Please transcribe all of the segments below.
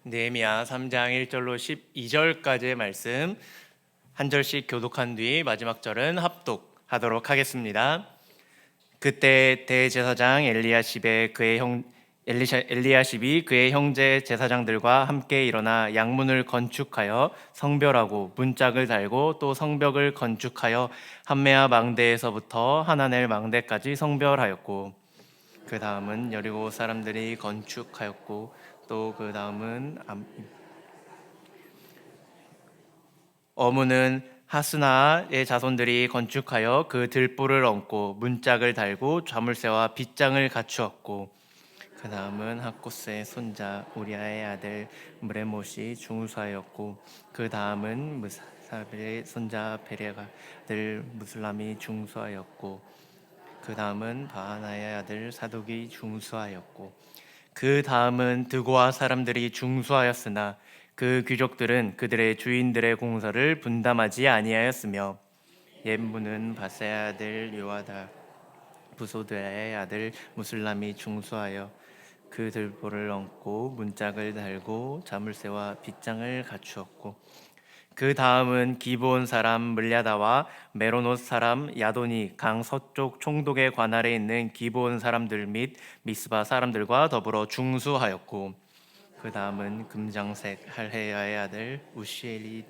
느헤미야 3장 1절로 12절까지의 말씀 한 절씩 교독한 뒤 마지막 절은 합독하도록 하겠습니다. 그때 대제사장 엘리야십이 그의 형제 제사장들과 함께 일어나 양문을 건축하여 성별하고 문짝을 달고 또 성벽을 건축하여 함메아 망대에서부터 하나넬 망대까지 성별하였고, 그 다음은 여리고 사람들이 건축하였고, 또 그 다음은 어문은 하스나의 자손들이 건축하여 그 들보를 얹고 문짝을 달고 좌물쇠와 빗장을 갖추었고, 그 다음은 학코스의 손자 우리아의 아들 무레못이 중수하였고, 그 다음은 무사벨의 손자 베레가 아들 무슬람이 중수하였고, 그 다음은 바하나의 아들 사독이 중수하였고, 그 다음은 드고아 사람들이 중수하였으나 그 귀족들은 그들의 주인들의 공서를 분담하지 아니하였으며, 옛문은 바세의 아들 요아다 부소드의 아들 무슬람이 중수하여 그 들보를 얹고 문짝을 달고 자물쇠와 빗장을 갖추었고, 그 다음은 기브온 사람 물랴다와 메로노스 사람 야돈이 강 서쪽 총독의 관할에 있는 기브온 사람들 및 미스바 사람들과 더불어 중수하였고, 그 다음은 금장색 할헤야의 아들 우시엘이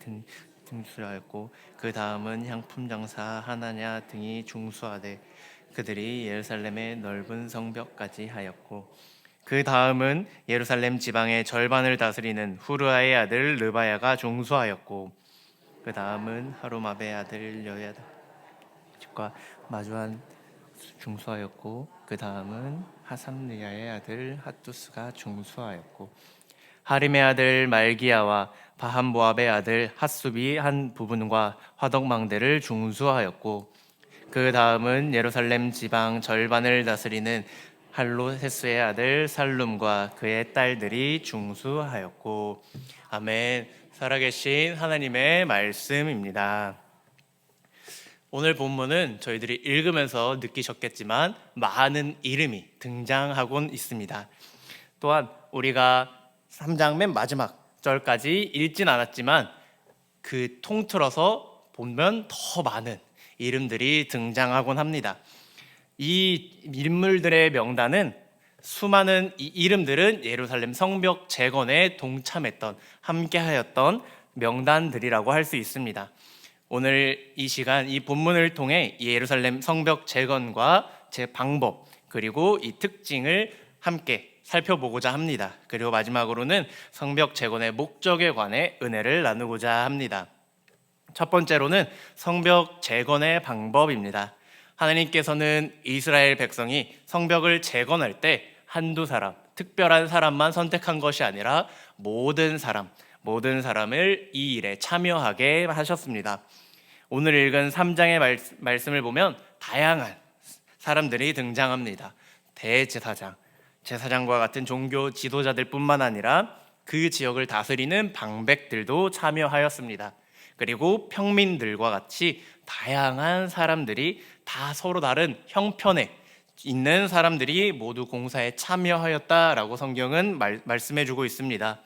등수하였고, 그 다음은 향품 장사 하나냐 등이 중수하되 그들이 예루살렘의 넓은 성벽까지 하였고, 그 다음은 예루살렘 지방의 절반을 다스리는 후르아의 아들 르바야가 중수하였고, 그 다음은 하루마베의 아들 여야다과 마주한 중수하였고, 그 다음은 하삼리아의 아들 핫두스가 중수하였고, 하림의 아들 말기야와 바한모압의 아들 핫숲이 한 부분과 화덕망대를 중수하였고, 그 다음은 예루살렘 지방 절반을 다스리는 할로세스의 아들 살룸과 그의 딸들이 중수하였고. 아멘. 살아계신 하나님의 말씀입니다. 오늘 본문은 저희들이 읽으면서 느끼셨겠지만 많은 이름이 등장하곤 있습니다. 또한 우리가 3장 맨 마지막 절까지 읽진 않았지만 그 통틀어서 보면 더 많은 이름들이 등장하곤 합니다. 이 인물들의 명단은, 수많은 이 이름들은 예루살렘 성벽 재건에 동참했던, 함께하였던 명단들이라고 할 수 있습니다. 오늘 이 시간 이 본문을 통해 예루살렘 성벽 재건과 제 방법, 그리고 이 특징을 함께 살펴보고자 합니다. 그리고 마지막으로는 성벽 재건의 목적에 관해 은혜를 나누고자 합니다. 첫 번째로는 성벽 재건의 방법입니다. 하나님께서는 이스라엘 백성이 성벽을 재건할 때 한두 사람, 특별한 사람만 선택한 것이 아니라 모든 사람을 이 일에 참여하게 하셨습니다. 오늘 읽은 3장의 말씀을 보면 다양한 사람들이 등장합니다. 대제사장, 제사장과 같은 종교 지도자들 뿐만 아니라 그 지역을 다스리는 방백들도 참여하였습니다. 그리고 평민들과 같이 다양한 사람들이 다 서로 다른 형편에 있는 사람들이 모두 공사에 참여하였다라고 성경은 말씀해주고 있습니다.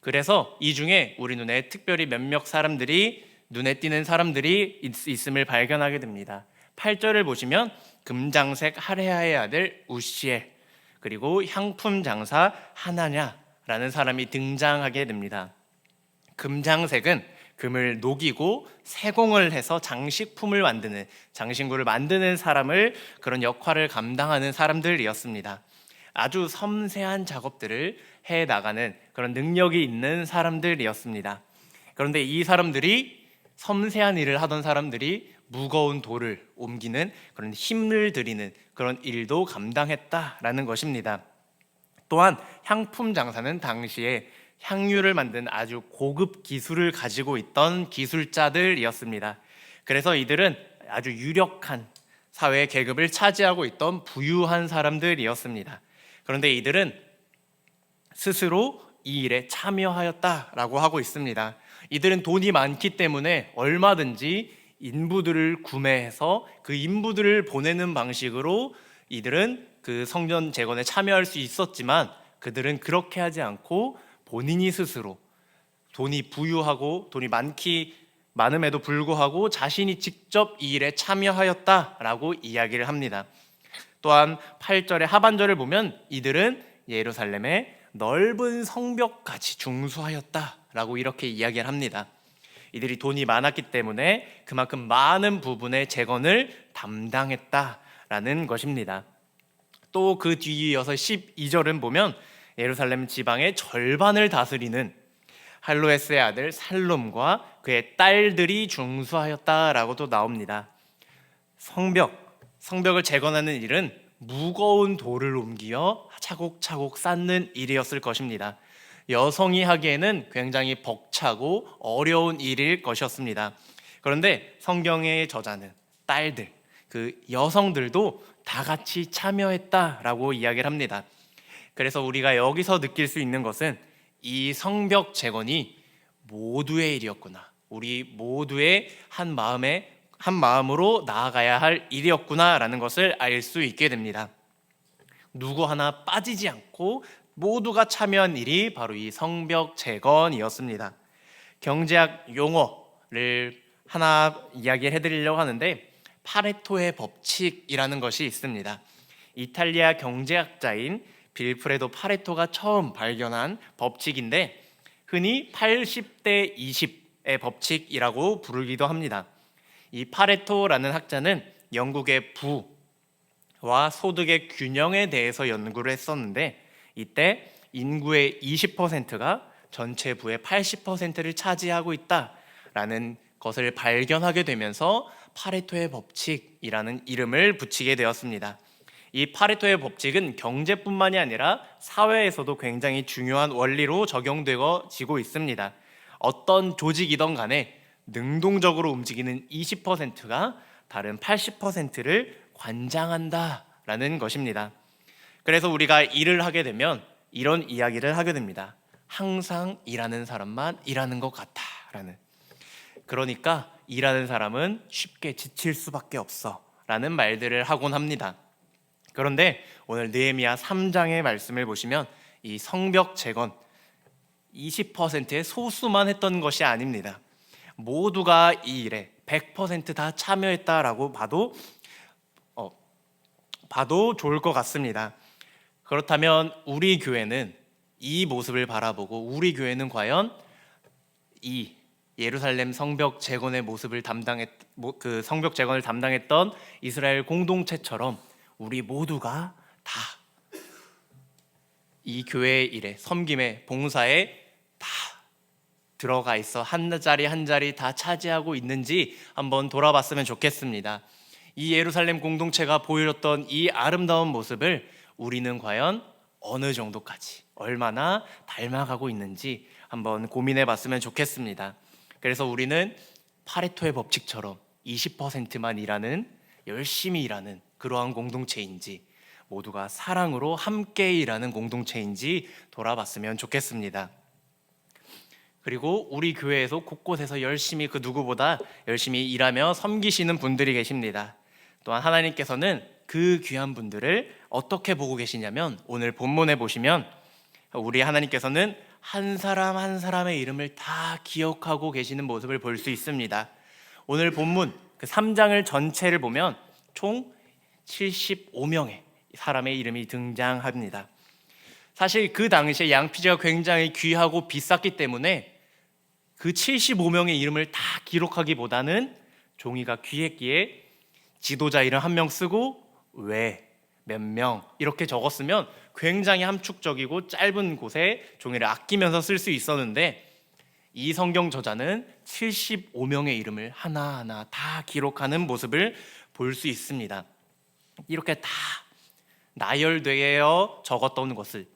그래서 이 중에 우리 눈에 특별히 몇몇 사람들이, 눈에 띄는 사람들이 있음을 발견하게 됩니다. 8절을 보시면 금장색 하레야의 아들 우시엘, 그리고 향품 장사 하나냐라는 사람이 등장하게 됩니다. 금장색은 금을 녹이고 세공을 해서 장식품을 만드는, 장신구를 만드는 사람을, 그런 역할을 감당하는 사람들이었습니다. 아주 섬세한 작업들을 해나가는 그런 능력이 있는 사람들이었습니다. 그런데 이 사람들이, 섬세한 일을 하던 사람들이 무거운 돌을 옮기는 그런 힘을 들이는 그런 일도 감당했다라는 것입니다. 또한 향품 장사는 당시에 향유를 만든 아주 고급 기술을 가지고 있던 기술자들이었습니다. 그래서 이들은 아주 유력한 사회 계급을 차지하고 있던 부유한 사람들이었습니다. 그런데 이들은 스스로 이 일에 참여하였다라고 하고 있습니다. 이들은 돈이 많기 때문에 얼마든지 인부들을 구매해서 그 인부들을 보내는 방식으로 이들은 그 성전 재건에 참여할 수 있었지만, 그들은 그렇게 하지 않고 본인이 스스로 돈이 부유하고 돈이 많음에도 불구하고 자신이 직접 이 일에 참여하였다라고 이야기를 합니다. 또한 8절의 하반절을 보면 이들은 예루살렘의 넓은 성벽까지 중수하였다라고 이렇게 이야기를 합니다. 이들이 돈이 많았기 때문에 그만큼 많은 부분의 재건을 담당했다라는 것입니다. 또 그 뒤이어서 12절은 보면 예루살렘 지방의 절반을 다스리는 할로에스의 아들 살롬과 그의 딸들이 중수하였다라고 또 나옵니다. 성벽을 재건하는 일은 무거운 돌을 옮겨 차곡차곡 쌓는 일이었을 것입니다. 여성이 하기에는 굉장히 벅차고 어려운 일일 것이었습니다. 그런데 성경의 저자는 딸들, 그 여성들도 다 같이 참여했다라고 이야기를 합니다. 그래서 우리가 여기서 느낄 수 있는 것은 이 성벽 재건이 모두의 일이었구나. 우리 모두의 한 마음으로 나아가야 할 일이었구나라는 것을 알 수 있게 됩니다. 누구 하나 빠지지 않고 모두가 참여한 일이 바로 이 성벽 재건이었습니다. 경제학 용어를 하나 이야기해 드리려고 하는데 파레토의 법칙이라는 것이 있습니다. 이탈리아 경제학자인 빌프레도 파레토가 처음 발견한 법칙인데 흔히 80대 20의 법칙이라고 부르기도 합니다. 이 파레토라는 학자는 영국의 부와 소득의 균형에 대해서 연구를 했었는데 이때 인구의 20%가 전체 부의 80%를 차지하고 있다라는 것을 발견하게 되면서 파레토의 법칙이라는 이름을 붙이게 되었습니다. 이 파레토의 법칙은 경제뿐만이 아니라 사회에서도 굉장히 중요한 원리로 적용되고 있습니다. 어떤 조직이든 간에 능동적으로 움직이는 20%가 다른 80%를 관장한다라는 것입니다. 그래서 우리가 일을 하게 되면 이런 이야기를 하게 됩니다. 항상 일하는 사람만 일하는 것 같다라는. 그러니까 일하는 사람은 쉽게 지칠 수밖에 없어 라는 말들을 하곤 합니다. 그런데 오늘 느헤미야 3장의 말씀을 보시면 이 성벽 재건 20%의 소수만 했던 것이 아닙니다. 모두가 이 일에 100%다 참여했다라고 봐도 좋을 것 같습니다. 그렇다면 우리 교회는 이 모습을 바라보고 우리 교회는 과연 이 예루살렘 성벽 재건의 성벽 재건을 담당했던 이스라엘 공동체처럼 우리 모두가 다 이 교회의 일에 섬김에 봉사에 다 들어가 있어 한 자리 한 자리 다 차지하고 있는지 한번 돌아봤으면 좋겠습니다. 이 예루살렘 공동체가 보여줬던 이 아름다운 모습을 우리는 과연 어느 정도까지 얼마나 닮아가고 있는지 한번 고민해 봤으면 좋겠습니다. 그래서 우리는 파레토의 법칙처럼 20%만 열심히 일하는 그러한 공동체인지 모두가 사랑으로 함께 일하는 공동체인지 돌아봤으면 좋겠습니다. 그리고 우리 교회에서 곳곳에서 열심히 그 누구보다 열심히 일하며 섬기시는 분들이 계십니다. 또한 하나님께서는 그 귀한 분들을 어떻게 보고 계시냐면 오늘 본문에 보시면 우리 하나님께서는 한 사람 한 사람의 이름을 다 기억하고 계시는 모습을 볼 수 있습니다. 오늘 본문 그 3장을 전체를 보면 총 75명의 사람의 이름이 등장합니다. 사실 그 당시에 양피지가 굉장히 귀하고 비쌌기 때문에 그 75명의 이름을 다 기록하기보다는 종이가 귀했기에 지도자 이름 한 명 쓰고 몇 명 이렇게 적었으면 굉장히 함축적이고 짧은 곳에 종이를 아끼면서 쓸 수 있었는데 이 성경 저자는 75명의 이름을 하나하나 다 기록하는 모습을 볼 수 있습니다. 이렇게 다 나열되어 적었던 것을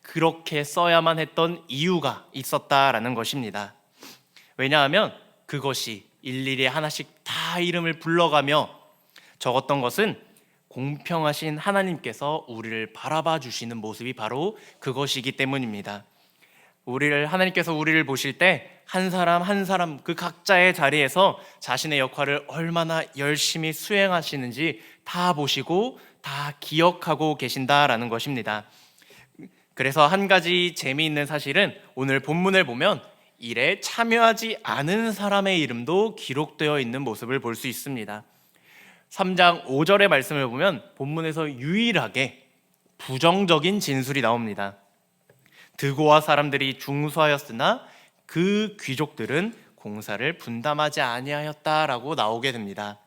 그렇게 써야만 했던 이유가 있었다라는 것입니다. 왜냐하면 그것이 일일이 하나씩 다 이름을 불러가며 적었던 것은 공평하신 하나님께서 우리를 바라봐 주시는 모습이 바로 그것이기 때문입니다. 하나님께서 우리를 보실 때 한 사람 한 사람 그 각자의 자리에서 자신의 역할을 얼마나 열심히 수행하시는지 다 보시고 다 기억하고 계신다라는 것입니다. 그래서 한 가지 재미있는 사실은 오늘 본문을 보면 일에 참여하지 않은 사람의 이름도 기록되어 있는 모습을 볼 수 있습니다. 3장 5절의 말씀을 보면 본문에서 유일하게 부정적인 진술이 나옵니다. 드고아 사람들이 중수하였으나 그 귀족들은 공사를 분담하지 아니하였다라고 나오게 됩니다.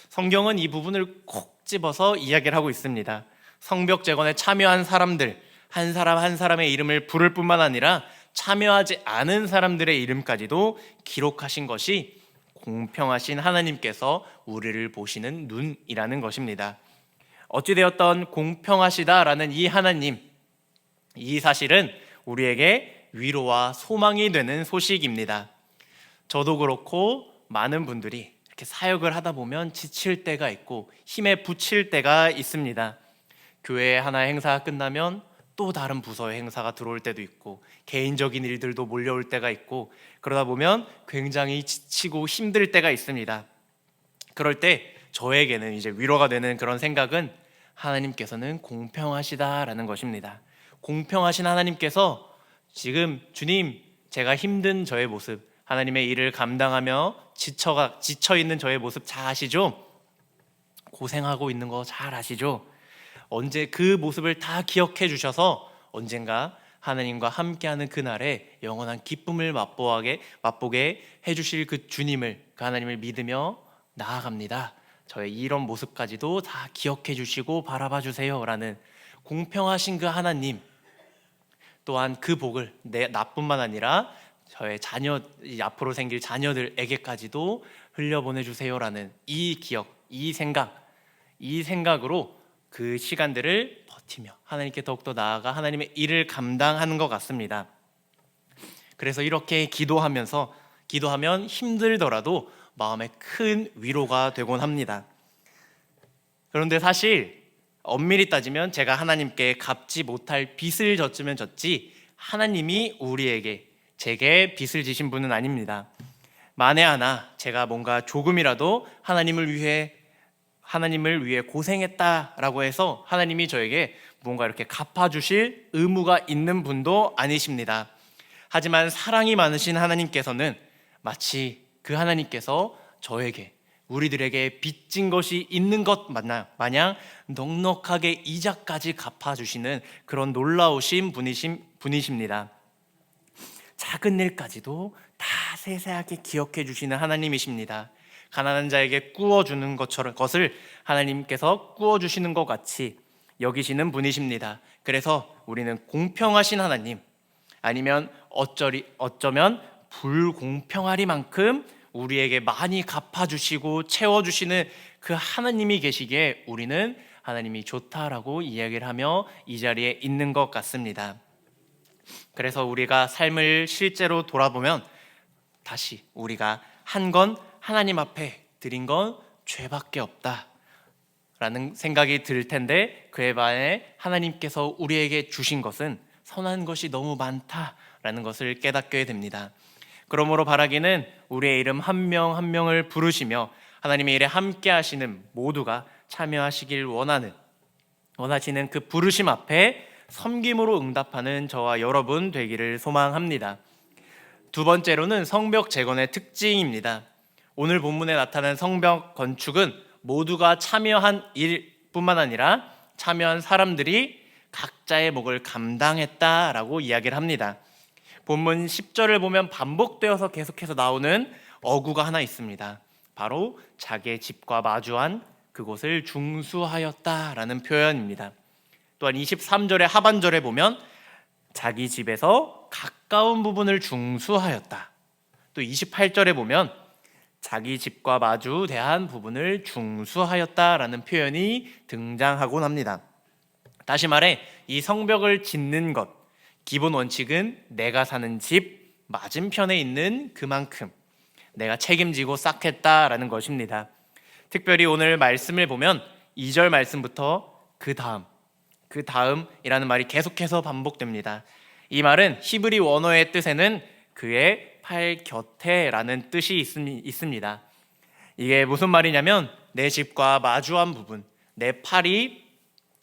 성경은 이 부분을 콕 집어서 이야기를 하고 있습니다. 성벽 재건에 참여한 사람들 한 사람 한 사람의 이름을 부를 뿐만 아니라 참여하지 않은 사람들의 이름까지도 기록하신 것이 공평하신 하나님께서 우리를 보시는 눈이라는 것입니다. 어찌되었던 공평하시다라는 이 하나님, 이 사실은 우리에게 위로와 소망이 되는 소식입니다. 저도 그렇고 많은 분들이 이렇게 사역을 하다 보면 지칠 때가 있고 힘에 부칠 때가 있습니다. 교회 하나 행사가 끝나면 또 다른 부서의 행사가 들어올 때도 있고 개인적인 일들도 몰려올 때가 있고 그러다 보면 굉장히 지치고 힘들 때가 있습니다. 그럴 때 저에게는 이제 위로가 되는 그런 생각은 하나님께서는 공평하시다라는 것입니다. 공평하신 하나님께서 지금 주님, 제가 힘든 저의 모습, 하나님의 일을 감당하며 지쳐 있는 저의 모습 잘 아시죠? 고생하고 있는 거 잘 아시죠? 언제 그 모습을 다 기억해 주셔서 언젠가 하나님과 함께하는 그날에 영원한 기쁨을 맛보게 해주실 그 주님을, 그 하나님을 믿으며 나아갑니다. 저의 이런 모습까지도 다 기억해 주시고 바라봐 주세요 라는 공평하신 그 하나님, 또한 그 복을 나뿐만 아니라 저의 앞으로 생길 자녀들에게까지도 흘려보내 주세요라는 이 기억, 이 생각으로 그 시간들을 버티며 하나님께 더욱더 나아가 하나님의 일을 감당하는 것 같습니다. 그래서 이렇게 기도하면 힘들더라도 마음에 큰 위로가 되곤 합니다. 그런데 사실 엄밀히 따지면 제가 하나님께 갚지 못할 빚을 졌으면 졌지 하나님이 제게 빚을 지신 분은 아닙니다. 만에 하나 제가 뭔가 조금이라도 하나님을 위해 고생했다라고 해서 하나님이 저에게 뭔가 이렇게 갚아주실 의무가 있는 분도 아니십니다. 하지만 사랑이 많으신 하나님께서는 마치 그 하나님께서 우리들에게 빚진 것이 있는 것 마냥 넉넉하게 이자까지 갚아주시는 그런 놀라우신 분이십니다. 작은 일까지도 다 세세하게 기억해 주시는 하나님이십니다. 가난한 자에게 구워주는 것을 하나님께서 구워주시는 것 같이 여기시는 분이십니다. 그래서 우리는 공평하신 하나님, 아니면 어쩌면 불공평하리만큼 우리에게 많이 갚아주시고 채워주시는 그 하나님이 계시기에 우리는 하나님이 좋다라고 이야기를 하며 이 자리에 있는 것 같습니다. 그래서 우리가 삶을 실제로 돌아보면 다시 우리가 한 건 하나님 앞에 드린 건 죄밖에 없다라는 생각이 들 텐데, 그에 반해 하나님께서 우리에게 주신 것은 선한 것이 너무 많다라는 것을 깨닫게 됩니다. 그러므로 바라기는 우리의 이름 한 명 한 명을 부르시며 하나님의 일에 함께 하시는 모두가 참여하시길 원하시는 그 부르심 앞에 섬김으로 응답하는 저와 여러분 되기를 소망합니다. 두 번째로는 성벽 재건의 특징입니다. 오늘 본문에 나타난 성벽 건축은 모두가 참여한 일뿐만 아니라 참여한 사람들이 각자의 몫을 감당했다라고 이야기를 합니다. 본문 10절을 보면 반복되어서 계속해서 나오는 어구가 하나 있습니다. 바로 자기의 집과 마주한 그곳을 중수하였다라는 표현입니다. 또한 23절의 하반절에 보면 자기 집에서 가까운 부분을 중수하였다. 또 28절에 보면 자기 집과 마주대한 부분을 중수하였다라는 표현이 등장하곤 합니다. 다시 말해 이 성벽을 짓는 것, 기본 원칙은 내가 사는 집 맞은편에 있는 그만큼 내가 책임지고 쌓겠다라는 것입니다. 특별히 오늘 말씀을 보면 2절 말씀부터 그 다음이라는 말이 계속해서 반복됩니다. 이 말은 히브리 원어의 뜻에는 그의 팔 곁에라는 뜻이 있습니다. 이게 무슨 말이냐면 내 집과 마주한 부분, 내 팔이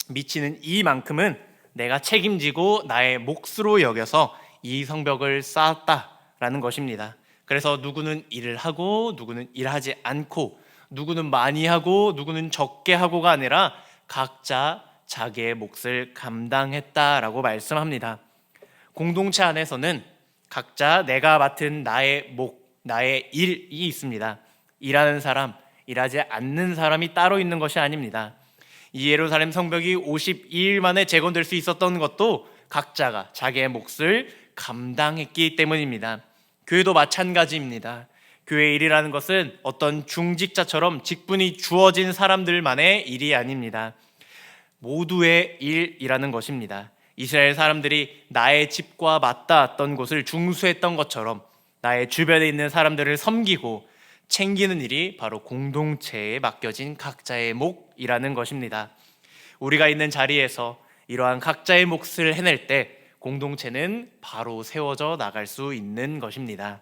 미치는 이만큼은 내가 책임지고 나의 몫으로 여겨서 이 성벽을 쌓았다라는 것입니다. 그래서 누구는 일을 하고 누구는 일하지 않고, 누구는 많이 하고 누구는 적게 하고가 아니라 각자 자기의 몫을 감당했다라고 말씀합니다. 공동체 안에서는 각자 내가 맡은 나의 목, 나의 일이 있습니다. 일하는 사람, 일하지 않는 사람이 따로 있는 것이 아닙니다. 이 예루살렘 성벽이 52일 만에 재건될 수 있었던 것도 각자가 자기의 몫을 감당했기 때문입니다. 교회도 마찬가지입니다. 교회 일이라는 것은 어떤 중직자처럼 직분이 주어진 사람들만의 일이 아닙니다. 모두의 일이라는 것입니다. 이스라엘 사람들이 나의 집과 맞닿았던 곳을 중수했던 것처럼 나의 주변에 있는 사람들을 섬기고 챙기는 일이 바로 공동체에 맡겨진 각자의 몫이라는 것입니다. 우리가 있는 자리에서 이러한 각자의 몫을 해낼 때 공동체는 바로 세워져 나갈 수 있는 것입니다.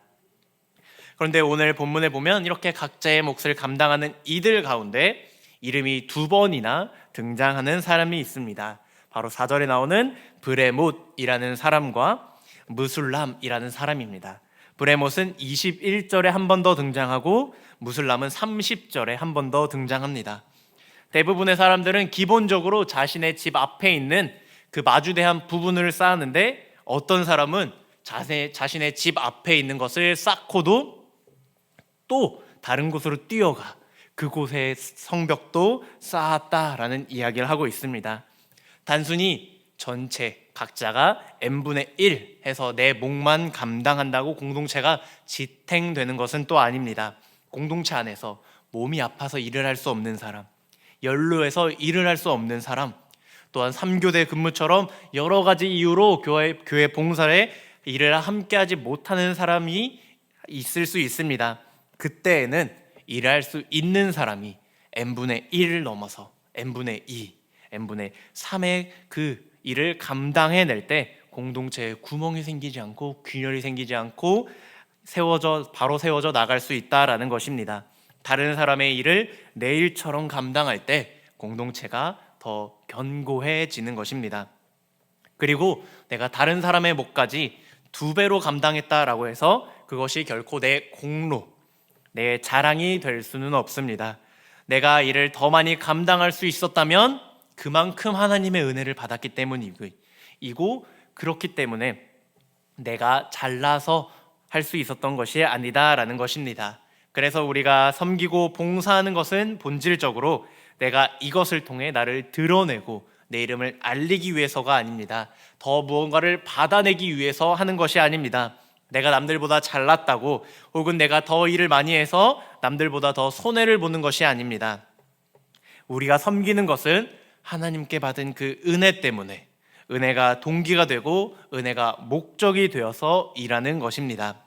그런데 오늘 본문에 보면 이렇게 각자의 몫을 감당하는 이들 가운데 이름이 2번이나 등장하는 사람이 있습니다. 바로 4절에 나오는 브레못이라는 사람과 무술람이라는 사람입니다. 브레못은 21절에 한 번 더 등장하고 무술람은 30절에 한 번 더 등장합니다. 대부분의 사람들은 기본적으로 자신의 집 앞에 있는 그 마주대한 부분을 쌓았는데, 어떤 사람은 자신의 집 앞에 있는 것을 쌓고도 또 다른 곳으로 뛰어가 그곳의 성벽도 쌓았다라는 이야기를 하고 있습니다. 단순히 전체 각자가 n분의 1 해서 내 몫만 감당한다고 공동체가 지탱되는 것은 또 아닙니다. 공동체 안에서 몸이 아파서 일을 할 수 없는 사람, 연로해서 일을 할 수 없는 사람, 또한 3교대 근무처럼 여러 가지 이유로 교회 봉사에 일을 함께하지 못하는 사람이 있을 수 있습니다. 그때에는 일할 수 있는 사람이 n분의 1을 넘어서 n분의 2, n분의 3의 그 일을 감당해낼 때 공동체에 구멍이 생기지 않고 균열이 생기지 않고 바로 세워져 나갈 수 있다라는 것입니다. 다른 사람의 일을 내 일처럼 감당할 때 공동체가 더 견고해지는 것입니다. 그리고 내가 다른 사람의 몫까지 2배로 감당했다라고 해서 그것이 결코 내 공로, 내 자랑이 될 수는 없습니다. 내가 이를 더 많이 감당할 수 있었다면 그만큼 하나님의 은혜를 받았기 때문이고, 그렇기 때문에 내가 잘나서 할 수 있었던 것이 아니다라는 것입니다. 그래서 우리가 섬기고 봉사하는 것은 본질적으로 내가 이것을 통해 나를 드러내고 내 이름을 알리기 위해서가 아닙니다. 더 무언가를 받아내기 위해서 하는 것이 아닙니다. 내가 남들보다 잘났다고 혹은 내가 더 일을 많이 해서 남들보다 더 손해를 보는 것이 아닙니다. 우리가 섬기는 것은 하나님께 받은 그 은혜 때문에, 은혜가 동기가 되고 은혜가 목적이 되어서 일하는 것입니다.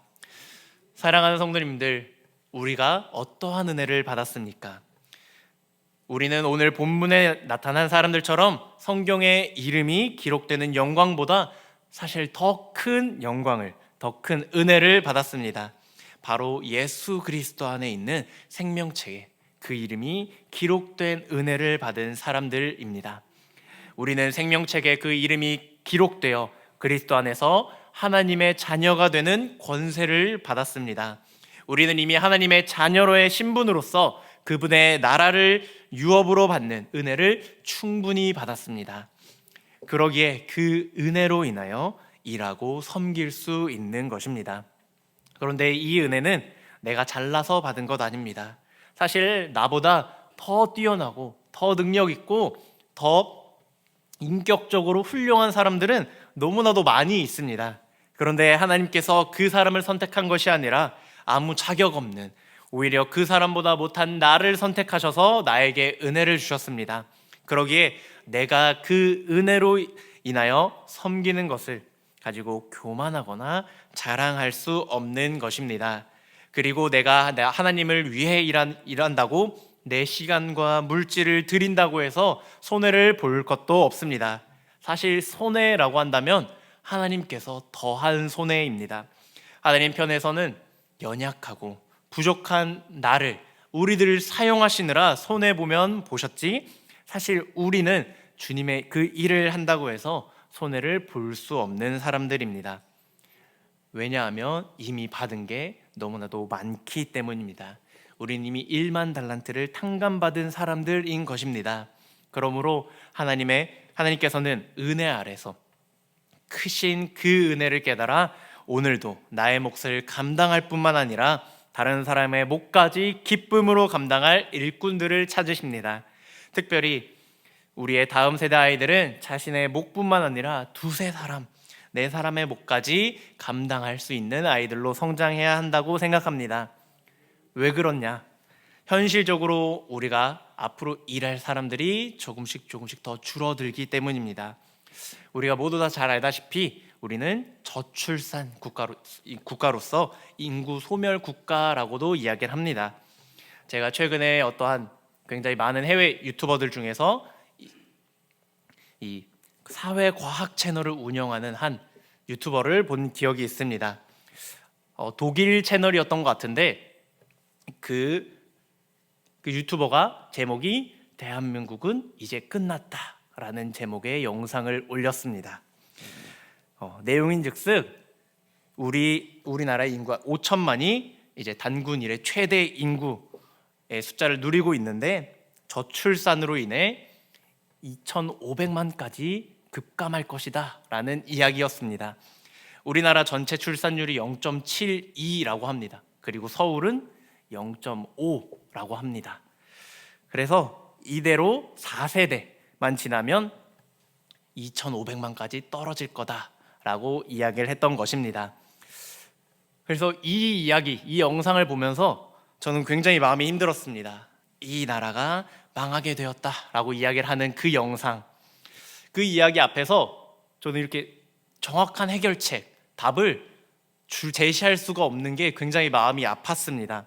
사랑하는 성도님들, 우리가 어떠한 은혜를 받았습니까? 우리는 오늘 본문에 나타난 사람들처럼 성경의 이름이 기록되는 영광보다 사실 더 큰 영광을, 더 큰 은혜를 받았습니다. 바로 예수 그리스도 안에 있는 생명체에 그 이름이 기록된 은혜를 받은 사람들입니다. 우리는 생명책에 그 이름이 기록되어 그리스도 안에서 하나님의 자녀가 되는 권세를 받았습니다. 우리는 이미 하나님의 자녀로의 신분으로서 그분의 나라를 유업으로 받는 은혜를 충분히 받았습니다. 그러기에 그 은혜로 인하여 일하고 섬길 수 있는 것입니다. 그런데 이 은혜는 내가 잘나서 받은 것 아닙니다. 사실 나보다 더 뛰어나고 더 능력 있고 더 인격적으로 훌륭한 사람들은 너무나도 많이 있습니다. 그런데 하나님께서 그 사람을 선택한 것이 아니라 아무 자격 없는, 오히려 그 사람보다 못한 나를 선택하셔서 나에게 은혜를 주셨습니다. 그러기에 내가 그 은혜로 인하여 섬기는 것을 가지고 교만하거나 자랑할 수 없는 것입니다. 그리고 내가 하나님을 위해 일한다고 내 시간과 물질을 드린다고 해서 손해를 볼 것도 없습니다. 사실 손해라고 한다면 하나님께서 더한 손해입니다. 하나님 편에서는 연약하고 부족한 나를, 우리들을 사용하시느라 손해보면 보셨지, 사실 우리는 주님의 그 일을 한다고 해서 손해를 볼 수 없는 사람들입니다. 왜냐하면 이미 받은 게 너무나도 많기 때문입니다. 우린 이미 1만 달란트를 탕감받은 사람들인 것입니다. 그러므로 하나님께서는 은혜 아래서 크신 그 은혜를 깨달아 오늘도 나의 몫을 감당할 뿐만 아니라 다른 사람의 몫까지 기쁨으로 감당할 일꾼들을 찾으십니다. 특별히 우리의 다음 세대 아이들은 자신의 몫뿐만 아니라 두세 사람, 네 사람의 몫까지 감당할 수 있는 아이들로 성장해야 한다고 생각합니다. 왜 그렇냐? 현실적으로 우리가 앞으로 일할 사람들이 조금씩 더 줄어들기 때문입니다. 우리가 모두 다 잘 알다시피 우리는 저출산 국가로서 인구 소멸 국가라고도 이야기를 합니다. 제가 최근에 어떠한 굉장히 많은 해외 유튜버들 중에서 이 사회과학 채널을 운영하는 한 유튜버를 본 기억이 있습니다. 독일 채널이었던 것 같은데 그 유튜버가 제목이 대한민국은 이제 끝났다라는 제목의 영상을 올렸습니다. 내용인즉슨 우리나라 인구가 5천만이 이제 단군 이래 최대 인구의 숫자를 누리고 있는데 저출산으로 인해 2,500만까지 급감할 것이다 라는 이야기였습니다. 우리나라 전체 출산율이 0.72라고 합니다. 그리고 서울은 0.5라고 합니다. 그래서 이대로 4세대만 지나면 2,500만까지 떨어질 거다라고 이야기를 했던 것입니다. 그래서 이 영상을 보면서 저는 굉장히 마음이 힘들었습니다. 이 나라가 망하게 되었다라고 이야기를 하는 그 영상, 그 이야기 앞에서 저는 이렇게 정확한 해결책, 답을 제시할 수가 없는 게 굉장히 마음이 아팠습니다.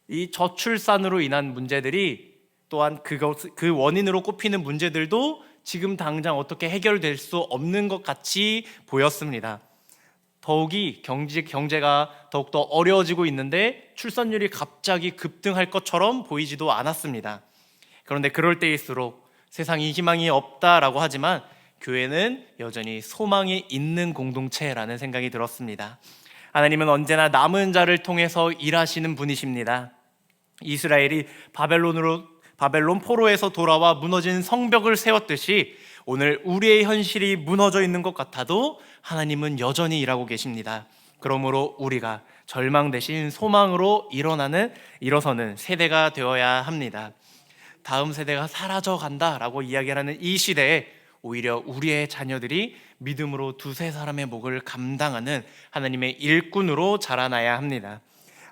이 저출산으로 인한 문제들이 또한 그 원인으로 꼽히는 문제들도 지금 당장 어떻게 해결될 수 없는 것 같이 보였습니다. 더욱이 경제가 더욱더 어려워지고 있는데 출산율이 갑자기 급등할 것처럼 보이지도 않았습니다. 그런데 그럴 때일수록 세상에 희망이 없다라고 하지만 교회는 여전히 소망이 있는 공동체라는 생각이 들었습니다. 하나님은 언제나 남은 자를 통해서 일하시는 분이십니다. 이스라엘이 바벨론 포로에서 돌아와 무너진 성벽을 세웠듯이 오늘 우리의 현실이 무너져 있는 것 같아도 하나님은 여전히 일하고 계십니다. 그러므로 우리가 절망 대신 소망으로 일어서는 세대가 되어야 합니다. 다음 세대가 사라져 간다라고 이야기하는 이 시대에 오히려 우리의 자녀들이 믿음으로 두세 사람의 몫을 감당하는 하나님의 일꾼으로 자라나야 합니다.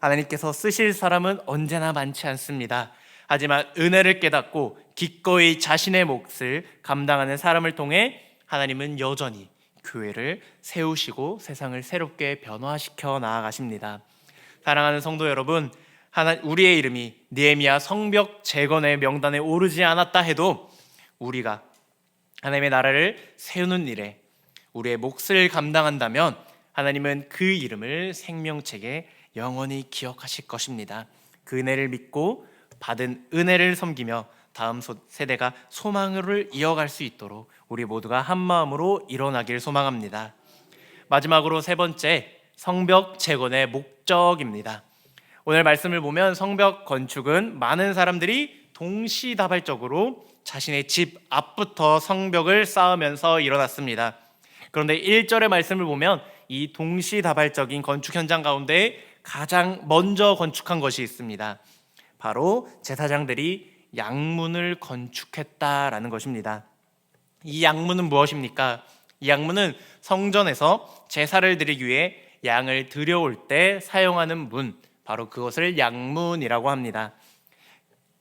하나님께서 쓰실 사람은 언제나 많지 않습니다. 하지만 은혜를 깨닫고 기꺼이 자신의 몫을 감당하는 사람을 통해 하나님은 여전히 교회를 세우시고 세상을 새롭게 변화시켜 나아가십니다. 사랑하는 성도 여러분, 우리의 이름이 느헤미야 성벽 재건의 명단에 오르지 않았다 해도 우리가 하나님의 나라를 세우는 일에 우리의 몫을 감당한다면 하나님은 그 이름을 생명책에 영원히 기억하실 것입니다. 그 은혜를 믿고 받은 은혜를 섬기며 다음 세대가 소망을 이어갈 수 있도록 우리 모두가 한 마음으로 일어나길 소망합니다. 마지막으로 세 번째, 성벽 재건의 목적입니다. 오늘 말씀을 보면 성벽 건축은 많은 사람들이 동시다발적으로 자신의 집 앞부터 성벽을 쌓으면서 일어났습니다. 그런데 1절의 말씀을 보면 이 동시다발적인 건축 현장 가운데 가장 먼저 건축한 것이 있습니다. 바로 제사장들이 양문을 건축했다라는 것입니다. 이 양문은 무엇입니까? 이 양문은 성전에서 제사를 드리기 위해 양을 들여올 때 사용하는 문, 바로 그것을 양문이라고 합니다.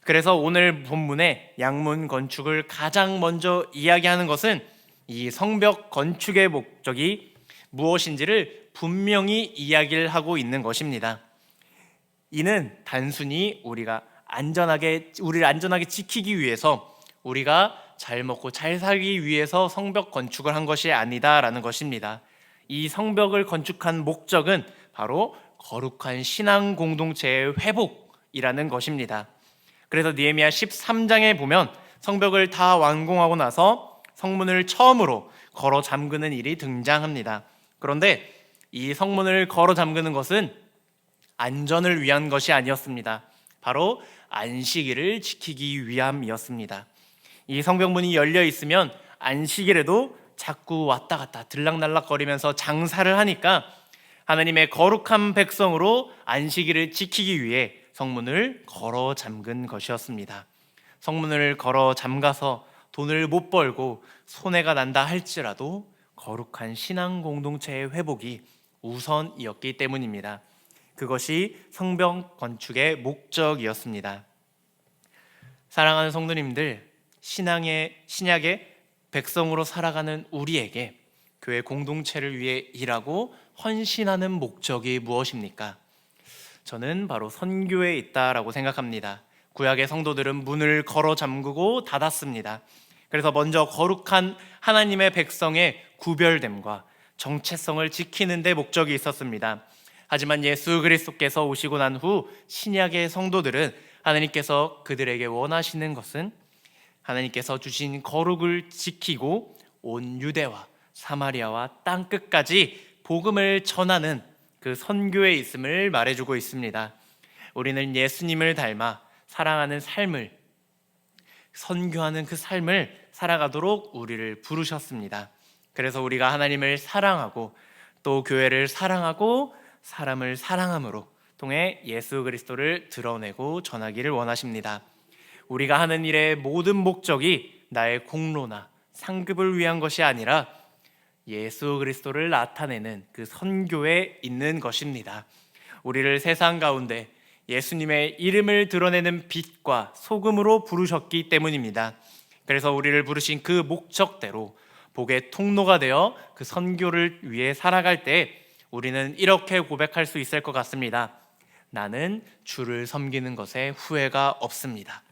그래서 오늘 본문에 양문 건축을 가장 먼저 이야기하는 것은 이 성벽 건축의 목적이 무엇인지를 분명히 이야기를 하고 있는 것입니다. 이는 단순히 우리를 안전하게 지키기 위해서, 우리가 잘 먹고 잘 살기 위해서 성벽 건축을 한 것이 아니다라는 것입니다. 이 성벽을 건축한 목적은 바로 거룩한 신앙 공동체의 회복이라는 것입니다. 그래서 느헤미야 13장에 보면 성벽을 다 완공하고 나서 성문을 처음으로 걸어 잠그는 일이 등장합니다. 그런데 이 성문을 걸어 잠그는 것은 안전을 위한 것이 아니었습니다. 바로 안식일을 지키기 위함이었습니다. 이 성벽문이 열려 있으면 안식일에도 자꾸 왔다 갔다 들락날락거리면서 장사를 하니까 하나님의 거룩한 백성으로 안식일을 지키기 위해 성문을 걸어 잠근 것이었습니다. 성문을 걸어 잠가서 돈을 못 벌고 손해가 난다 할지라도 거룩한 신앙 공동체의 회복이 우선이었기 때문입니다. 그것이 성벽 건축의 목적이었습니다. 사랑하는 성도님들, 신약의 백성으로 살아가는 우리에게 교회 공동체를 위해 일하고 헌신하는 목적이 무엇입니까? 저는 바로 선교에 있다라고 생각합니다. 구약의 성도들은 문을 걸어 잠그고 닫았습니다. 그래서 먼저 거룩한 하나님의 백성의 구별됨과 정체성을 지키는 데 목적이 있었습니다. 하지만 예수 그리스도께서 오시고 난 후 신약의 성도들은 하나님께서 그들에게 원하시는 것은 하나님께서 주신 거룩을 지키고 온 유대와 사마리아와 땅 끝까지 복음을 전하는 그 선교에 있음을 말해주고 있습니다. 우리는 예수님을 닮아 사랑하는 삶을, 선교하는 그 삶을 살아가도록 우리를 부르셨습니다. 그래서 우리가 하나님을 사랑하고 또 교회를 사랑하고 사람을 사랑함으로 통해 예수 그리스도를 드러내고 전하기를 원하십니다. 우리가 하는 일의 모든 목적이 나의 공로나 상급을 위한 것이 아니라 예수 그리스도를 나타내는 그 선교에 있는 것입니다. 우리를 세상 가운데 예수님의 이름을 드러내는 빛과 소금으로 부르셨기 때문입니다. 그래서 우리를 부르신 그 목적대로 복의 통로가 되어 그 선교를 위해 살아갈 때 우리는 이렇게 고백할 수 있을 것 같습니다. 나는 주를 섬기는 것에 후회가 없습니다.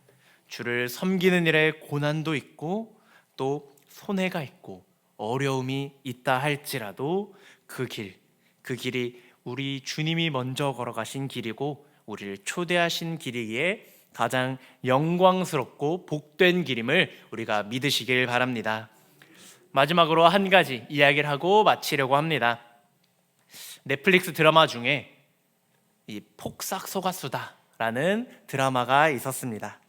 주를 섬기는 일에 고난도 있고 또 손해가 있고 어려움이 있다 할지라도 그 길이 우리 주님이 먼저 걸어가신 길이고 우리를 초대하신 길이기에 가장 영광스럽고 복된 길임을 우리가 믿으시길 바랍니다. 마지막으로 한 가지 이야기를 하고 마치려고 합니다. 넷플릭스 드라마 중에 이 폭삭소가수다라는 드라마가 있었습니다.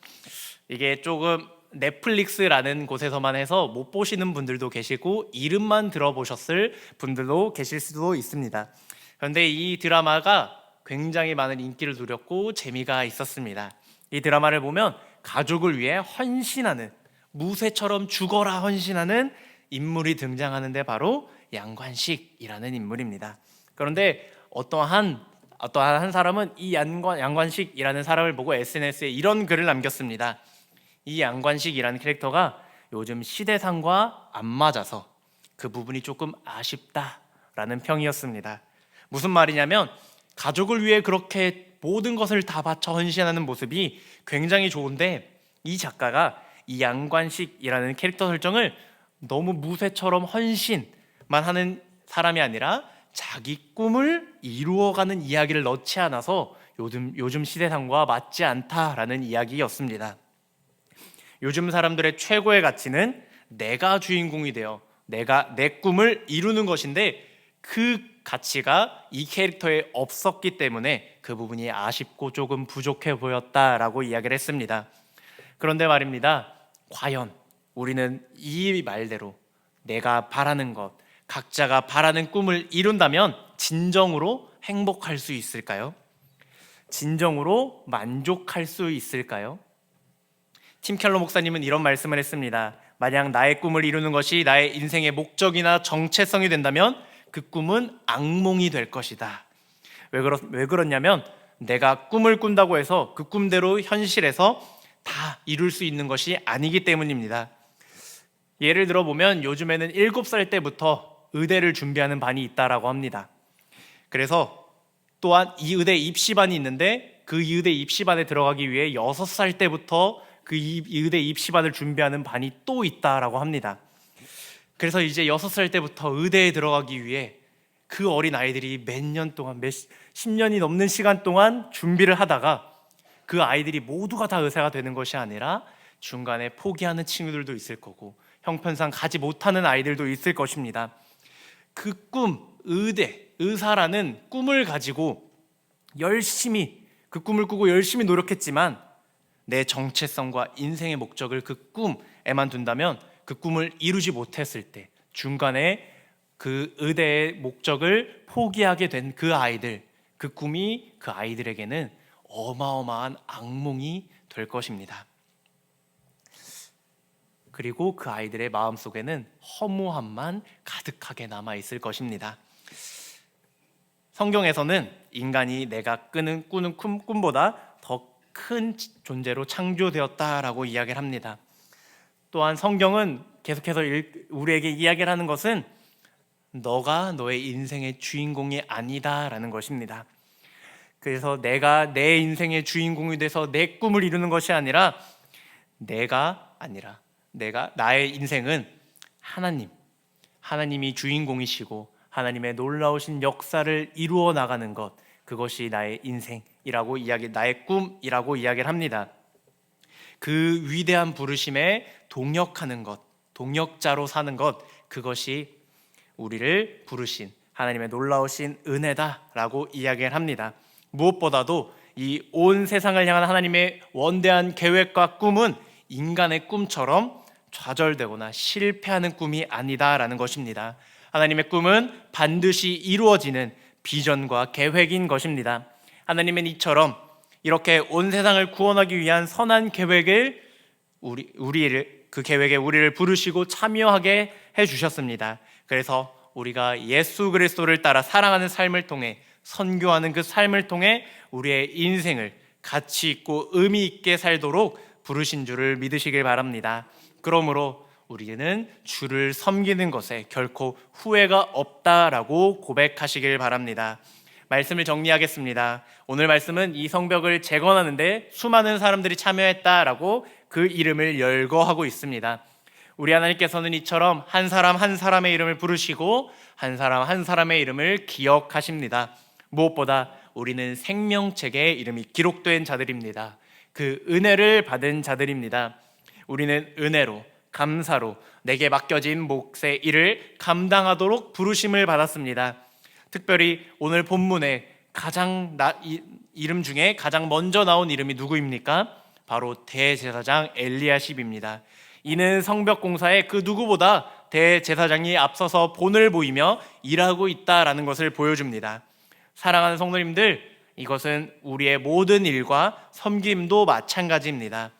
이게 조금 넷플릭스라는 곳에서만 해서 못 보시는 분들도 계시고 이름만 들어보셨을 분들도 계실 수도 있습니다. 그런데 이 드라마가 굉장히 많은 인기를 누렸고 재미가 있었습니다. 이 드라마를 보면 가족을 위해 헌신하는, 무쇠처럼 죽어라 헌신하는 인물이 등장하는데 바로 양관식이라는 인물입니다. 그런데 어떠한 한 사람은 이 양관식이라는 사람을 보고 SNS에 이런 글을 남겼습니다. 이 양관식이라는 캐릭터가 요즘 시대상과 안 맞아서 그 부분이 조금 아쉽다라는 평이었습니다. 무슨 말이냐면 가족을 위해 그렇게 모든 것을 다 바쳐 헌신하는 모습이 굉장히 좋은데 이 작가가 이 양관식이라는 캐릭터 설정을 너무 무쇠처럼 헌신만 하는 사람이 아니라 자기 꿈을 이루어가는 이야기를 넣지 않아서 요즘 시대상과 맞지 않다라는 이야기였습니다. 요즘 사람들의 최고의 가치는 내가 주인공이 되어 내 꿈을 이루는 것인데 그 가치가 이 캐릭터에 없었기 때문에 그 부분이 아쉽고 조금 부족해 보였다라고 이야기를 했습니다. 그런데 말입니다. 과연 우리는 이 말대로 내가 바라는 것, 각자가 바라는 꿈을 이룬다면 진정으로 행복할 수 있을까요? 진정으로 만족할 수 있을까요? 팀 켈러 목사님은 이런 말씀을 했습니다. 만약 나의 꿈을 이루는 것이 나의 인생의 목적이나 정체성이 된다면 그 꿈은 악몽이 될 것이다. 왜 그러냐면 내가 꿈을 꾼다고 해서 그 꿈대로 현실에서 다 이룰 수 있는 것이 아니기 때문입니다. 예를 들어 보면 요즘에는 7살 때부터 의대를 준비하는 반이 있다라고 합니다. 그래서 또한 이 의대 입시반이 있는데 그 의대 입시반에 들어가기 위해 6살 때부터 그 의대 입시반을 준비하는 반이 또 있다라고 합니다. 그래서 이제 6살 때부터 의대에 들어가기 위해 그 어린 아이들이 몇 년 동안 10년이 넘는 시간 동안 준비를 하다가 그 아이들이 모두가 다 의사가 되는 것이 아니라 중간에 포기하는 친구들도 있을 거고 형편상 가지 못하는 아이들도 있을 것입니다. 그 꿈, 의사라는 꿈을 가지고 열심히 그 꿈을 꾸고 열심히 노력했지만 내 정체성과 인생의 목적을 그 꿈에만 둔다면 그 꿈을 이루지 못했을 때 중간에 그 의대의 목적을 포기하게 된 그 아이들, 그 꿈이 그 아이들에게는 어마어마한 악몽이 될 것입니다. 그리고 그 아이들의 마음속에는 허무함만 가득하게 남아있을 것입니다. 성경에서는 인간이 내가 꾸는 꿈보다 더 큰 존재로 창조되었다라고 이야기를 합니다. 또한 성경은 계속해서 우리에게 이야기를 하는 것은 너가 너의 인생의 주인공이 아니다라는 것입니다. 그래서 내가 내 인생의 주인공이 돼서 내 꿈을 이루는 것이 아니라 나의 인생은 하나님이 주인공이시고 하나님의 놀라우신 역사를 이루어 나가는 것, 그것이 나의 인생이라고 나의 꿈이라고 이야기를 합니다. 그 위대한 부르심에 동역하는 것, 동역자로 사는 것, 그것이 우리를 부르신 하나님의 놀라우신 은혜다라고 이야기를 합니다. 무엇보다도 이 온 세상을 향한 하나님의 원대한 계획과 꿈은 인간의 꿈처럼 좌절되거나 실패하는 꿈이 아니다라는 것입니다. 하나님의 꿈은 반드시 이루어지는 비전과 계획인 것입니다. 하나님은 이처럼 이렇게 온 세상을 구원하기 위한 선한 계획을 그 계획에 우리를 부르시고 참여하게 해주셨습니다. 그래서 우리가 예수 그리스도를 따라 사랑하는 삶을 통해 선교하는 그 삶을 통해 우리의 인생을 가치 있고 의미 있게 살도록 부르신 줄을 믿으시길 바랍니다. 그러므로 우리는 주를 섬기는 것에 결코 후회가 없다라고 고백하시길 바랍니다. 말씀을 정리하겠습니다. 오늘 말씀은 이 성벽을 재건하는데 수많은 사람들이 참여했다라고 그 이름을 열거하고 있습니다. 우리 하나님께서는 이처럼 한 사람 한 사람의 이름을 부르시고 한 사람 한 사람의 이름을 기억하십니다. 무엇보다 우리는 생명책에 이름이 기록된 자들입니다. 그 은혜를 받은 자들입니다. 우리는 은혜로, 감사로 내게 맡겨진 몫의 일을 감당하도록 부르심을 받았습니다. 특별히 오늘 본문에 이름 중에 가장 먼저 나온 이름이 누구입니까? 바로 대제사장 엘리야십입니다. 이는 성벽 공사에 그 누구보다 대제사장이 앞서서 본을 보이며 일하고 있다라는 것을 보여줍니다. 사랑하는 성도님들, 이것은 우리의 모든 일과 섬김도 마찬가지입니다.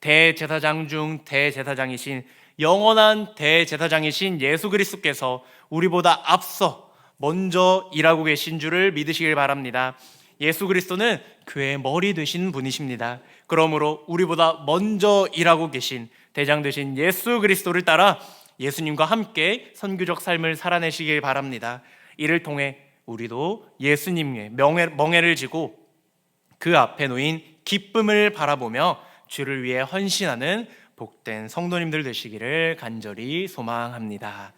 대제사장 중 대제사장이신 영원한 대제사장이신 예수 그리스도께서 우리보다 앞서 먼저 일하고 계신 줄을 믿으시길 바랍니다. 예수 그리스도는 교회의 머리 되신 분이십니다. 그러므로 우리보다 먼저 일하고 계신 대장 되신 예수 그리스도를 따라 예수님과 함께 선교적 삶을 살아내시길 바랍니다. 이를 통해 우리도 예수님의 멍에를 지고 그 앞에 놓인 기쁨을 바라보며 주를 위해 헌신하는 복된 성도님들 되시기를 간절히 소망합니다.